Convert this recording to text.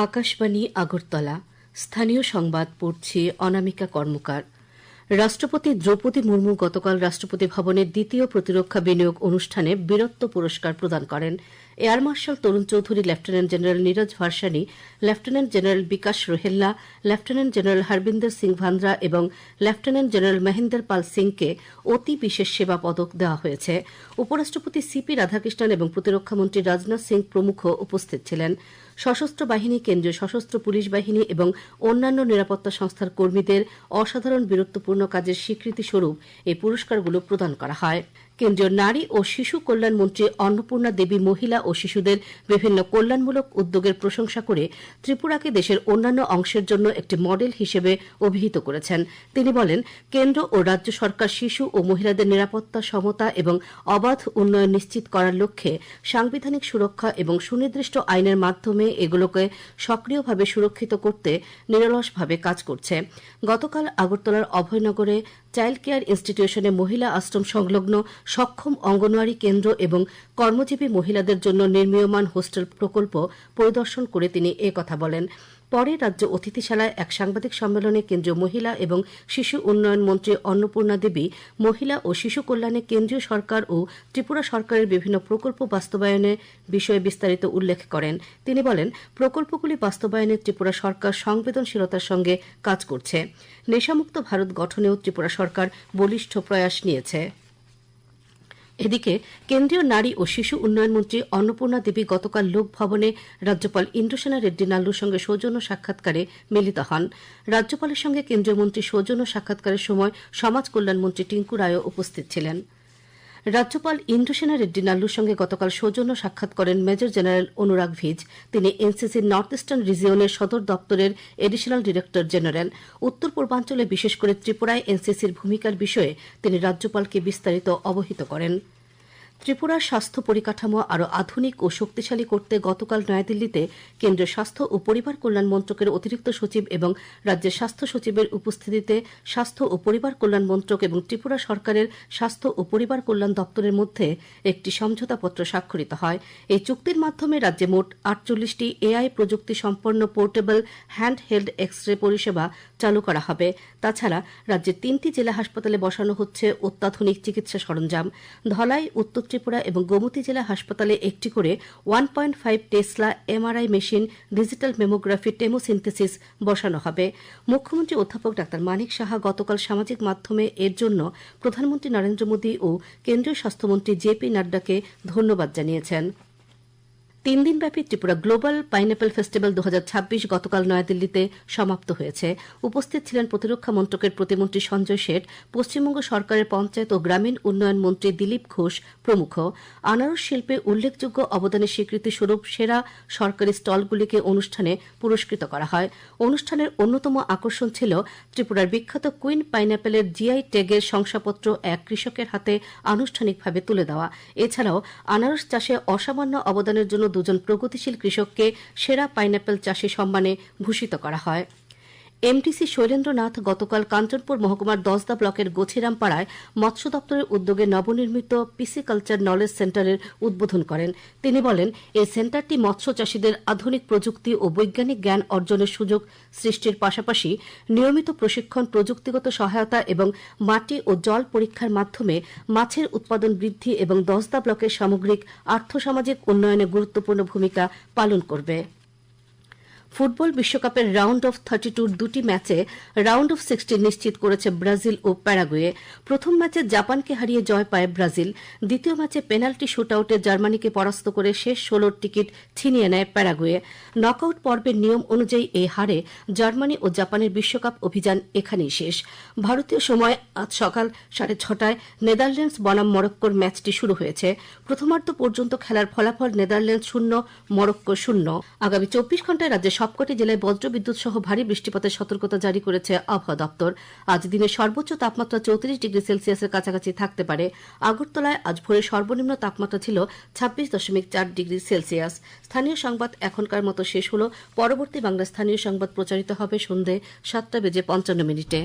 আকাশবাণী আগরতলা স্থানীয় সংবাদ পড়ছি অনামিকা কর্মকার। রাষ্ট্রপতি দ্রৌপদী মুর্মু গতকাল রাষ্ট্রপতি ভবনের দ্বিতীয় প্রতিরক্ষা বিনিয়োগ অনুষ্ঠানে বীরত্ব পুরস্কার প্রদান করেন। Air marshal Tarun Chowdhury, lieutenant general Neeraj Varshney, lieutenant general Vikash Rohella, lieutenant general Harbinder Singh Bhandra এবং লেফটেন্যান্ট জেনারেল মহেন্দর পাল সিংকে অতি বিশেষ সেবা পদক দেওয়া হয়েছে। উপরাষ্ট্রপতি সিপি রাধাকৃষ্ণন এবং প্রতিরক্ষামন্ত্রী রাজনাথ সিং প্রমুখ উপস্থিত ছিলেন। সশস্ত্র বাহিনী, কেন্দ্রীয় সশস্ত্র পুলিশ বাহিনী এবং অন্যান্য নিরাপত্তা সংস্থার কর্মীদের অসাধারণ বীরত্বপূর্ণ কাজের স্বীকৃতি স্বরূপ এই পুরস্কারগুলো প্রদান করা হয়। কেন্দ্রীয় নারী ও শিশু কল্যাণ মন্ত্রী অন্নপূর্ণা দেবী মহিলা ও শিশুদের বিভিন্ন কল্যাণমূলক উদ্যোগের প্রশংসা করে ত্রিপুরাকে দেশের অন্যান্য অংশের জন্য একটি মডেল হিসেবে অভিহিত করেছেন। তিনি বলেন, কেন্দ্র ও রাজ্য সরকার শিশু ও মহিলাদের নিরাপত্তা, সমতা এবং অবাধ উন্নয়ন নিশ্চিত করার লক্ষ্যে সাংবিধানিক সুরক্ষা এবং সুনির্দিষ্ট আইনের মাধ্যমে এগুলোকে সক্রিয়ভাবে সুরক্ষিত করতে নিরলসভাবে কাজ করছে। গতকাল আগরতলার অভয়নগরে চাইল্ড কেয়ার ইনস্টিটিউশনে মহিলা আশ্রম সংলগ্ন সক্ষম অঙ্গনওয়াড়ি কেন্দ্র এবং কর্মজীবী মহিলাদের জন্য নির্মীয়মান হোস্টেল প্রকল্প পরিদর্শন করে তিনি একথা বলেন। পরে রাজ্য অতিথিশালায় এক সাংবাদিক সম্মেলনে কেন্দ্রীয় মহিলা এবং শিশু উন্নয়ন মন্ত্রী অন্নপূর্ণা দেবী মহিলা ও শিশু কল্যাণে কেন্দ্রীয় সরকার ও ত্রিপুরা সরকারের বিভিন্ন প্রকল্প বাস্তবায়নের বিষয়ে বিস্তারিত উল্লেখ করেন। তিনি বলেন, প্রকল্পগুলি বাস্তবায়নে ত্রিপুরা সরকার সংবেদনশীলতার সঙ্গে কাজ করছে। নেশামুক্ত ভারত গঠনেও ত্রিপুরা সরকার বলিষ্ঠ প্রয়াস নিয়েছে। এদিকে কেন্দ্রীয় নারী ও শিশু উন্নয়ন মন্ত্রী অন্নপূর্ণা দেবী গতকাল লোকভবনে রাজ্যপাল ইন্দ্রসেনা রেড্ডি নাল্লুর সঙ্গে সৌজন্য সাক্ষাৎকারে মিলিত হন। রাজ্যপালের সঙ্গে কেন্দ্রীয় মন্ত্রী সৌজন্য সাক্ষাৎকারের সময় সমাজ কল্যাণ মন্ত্রী টিঙ্কু রায়ও উপস্থিত ছিলেন। রাজ্যপাল ইন্দ্রসেনা রেড্ডি নাল্লুর সঙ্গে গতকাল সৌজন্য সাক্ষাৎ করেন মেজর জেনারেল অনুরাগ ভিজ। তিনি এনসিসির নর্থ ইস্টার্ন রিজিয়নের সদর দপ্তরের এডিশনাল ডিরেক্টর জেনারেল। উত্তর পূর্বাঞ্চলে বিশেষ করে ত্রিপুরায় এনসিসির ভূমিকার বিষয়ে তিনি রাজ্যপালকে বিস্তারিত অবহিত করেন। ত্রিপুরার স্বাস্থ্য পরিকাঠামো আরও আধুনিক ও শক্তিশালী করতে গতকাল নয়াদিল্লিতে কেন্দ্রীয় স্বাস্থ্য ও পরিবার কল্যাণ মন্ত্রকের অতিরিক্ত সচিব এবং রাজ্যের স্বাস্থ্য সচিবের উপস্থিতিতে স্বাস্থ্য ও পরিবার কল্যাণ মন্ত্রক এবং ত্রিপুরা সরকারের স্বাস্থ্য ও পরিবার কল্যাণ দপ্তরের মধ্যে একটি সমঝোতাপত্র স্বাক্ষরিত হয়। এই চুক্তির মাধ্যমে রাজ্যে মোট 48টি এআই প্রযুক্তি সম্পন্ন portable hand held X ray পরিষেবা চালু করা হবে। তাছাড়া রাজ্যের 3টি জেলা হাসপাতালে বসানো হচ্ছে অত্যাধুনিক চিকিৎসা সরঞ্জাম। ধলাই, উত্তর ত্রিপুরা এবং গোমতী জেলা হাসপাতালে একটি করে 1.5 tesla MRI machine, digital mammography, tomosynthesis বসানো হবে। মুখ্যমন্ত্রী অধ্যাপক ডাক্তার মানিক সাহা গতকাল সামাজিক মাধ্যমে এর জন্য প্রধানমন্ত্রী নরেন্দ্র মোদী ও কেন্দ্রীয় স্বাস্থ্যমন্ত্রী জেপি নাড্ডাকে ধন্যবাদ জানিয়েছেন। 3 দিনব্যাপী ত্রিপুরা গ্লোবাল পাইনঅ্যাপল ফেস্টিভ্যাল 2026 গতকাল নয়াদিল্লিতে সমাপ্ত হয়েছে। উপস্থিত ছিলেন প্রতিরক্ষা মন্ত্রকের প্রতিমন্ত্রী সঞ্জয় শেঠ, পশ্চিমবঙ্গ সরকারের পঞ্চায়েত ও গ্রামীণ উন্নয়ন মন্ত্রী দিলীপ ঘোষ প্রমুখ। আনারস শিল্পে উল্লেখযোগ্য অবদানের স্বীকৃতি স্বরূপ সেরা সরকারি স্টলগুলিকে অনুষ্ঠানে পুরস্কৃত করা হয়। অনুষ্ঠানের অন্যতম আকর্ষণ ছিল ত্রিপুরার বিখ্যাত কুইন পাইনঅ্যাপেলের জিআই ট্যাগের শংসাপত্র এক কৃষকের হাতে আনুষ্ঠানিকভাবে তুলে দেওয়া। এছাড়াও আনারস চাষে অসামান্য অবদানের জন্য 2জন প্রগতিশীল কৃষককে সেরা পাইনঅ্যাপল চাষী সম্মানে ভূষিত করা হয়। এমডিসি শৈলেন্দ্রনাথ গতকাল কাঞ্চনপুর মহকুমার 10দা ব্লকের গোছিরামপাড়ায় মৎস্য দপ্তরের উদ্যোগে নবনির্মিত পিসিকালচার নলেজ সেন্টারের উদ্বোধন করেন। তিনি বলেন, এই সেন্টারটি মৎস্য চাষীদের আধুনিক প্রযুক্তি ও বৈজ্ঞানিক জ্ঞান অর্জনের সুযোগ সৃষ্টির পাশাপাশি নিয়মিত প্রশিক্ষণ, প্রযুক্তিগত সহায়তা এবং মাটি ও জল পরীক্ষার মাধ্যমে মাছের উৎপাদন বৃদ্ধি এবং 10দা ব্লকের সামগ্রিক আর্থসামাজিক উন্নয়নে গুরুত্বপূর্ণ ভূমিকা পালন করবে। ফুটবল বিশ্বকাপের রাউন্ড অফ 32 দুটি ম্যাচে রাউন্ড অফ 16 নিশ্চিত করেছে ব্রাজিল ও প্যারাগুয়ে। প্রথম ম্যাচে জাপানকে হারিয়ে জয় পায় ব্রাজিল। দ্বিতীয় ম্যাচে পেনাল্টি শুটআউটে জার্মানিকে পরাস্ত করে শেষ 16র টিকিট ছিনিয়ে নেয় প্যারাগুয়ে। নকআউট পর্বের নিয়ম অনুযায়ী এই হারে জার্মানি ও জাপানের বিশ্বকাপ অভিযান এখানেই শেষ। ভারতীয় সময় আজ সকাল 6:30টায় নেদারল্যান্ডস বনাম মরক্কোর ম্যাচটি শুরু হয়েছে। প্রথমার্ধ পর্যন্ত খেলার ফলাফল নেদারল্যান্ডস 0, মরক্কো 0। আগামী 24 ঘণ্টায় রাজ্যের সবকটি জেলায় বজ্রবিদ্যুৎ সহ ভারী বৃষ্টিপাতের সতর্কতা জারি করেছে আবহাওয়া দপ্তর। আজ দিনের সর্বোচ্চ তাপমাত্রা 34 ডিগ্রি সেলসিয়াসের কাছাকাছি থাকতে পারে। আগরতলায় আজ ভোরে সর্বনিম্ন তাপমাত্রা ছিল 26.4 ডিগ্রি সেলসিয়াস। স্থানীয় সংবাদ এখনকার মতো শেষ হল। পরবর্তী বাংলা স্থানীয় সংবাদ প্রচারিত হবে সন্ধ্যে 7:55 মিনিটে।